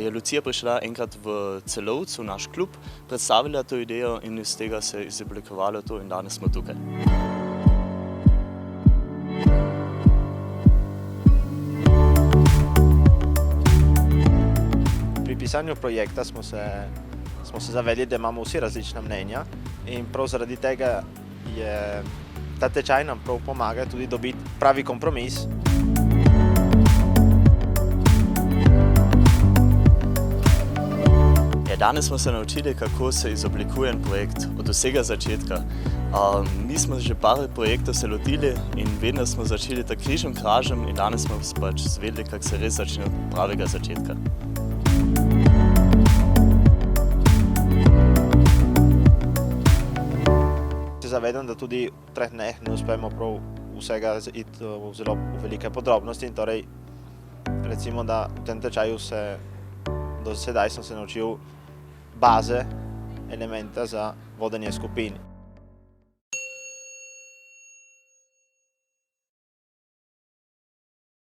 je Lucija prišla enkrat v Celovec, v naš klub, predstavila to idejo in iz tega se je izoblikovalo to in danes smo tukaj. Pri pisanju projekta smo se zavedli, da imamo vsi različna mnenja in prav zaradi tega je ta tečaj nam prav pomaga tudi dobiti pravi kompromis. Danes smo se naučili, kako se izoblikuje en projekt od vsega začetka. Mi smo že par projektov se lotili in vedno smo začeli tak križem kražem in danes smo pač zvedeli, kako se res začne od pravega začetka. Se zavedam, da tudi v 3 dneh ne uspemo prav vsega iti v zelo velike podrobnosti in torej recimo, da v tem tečaju do sedaj sem se naučil baze, elementa za vodenje skupin.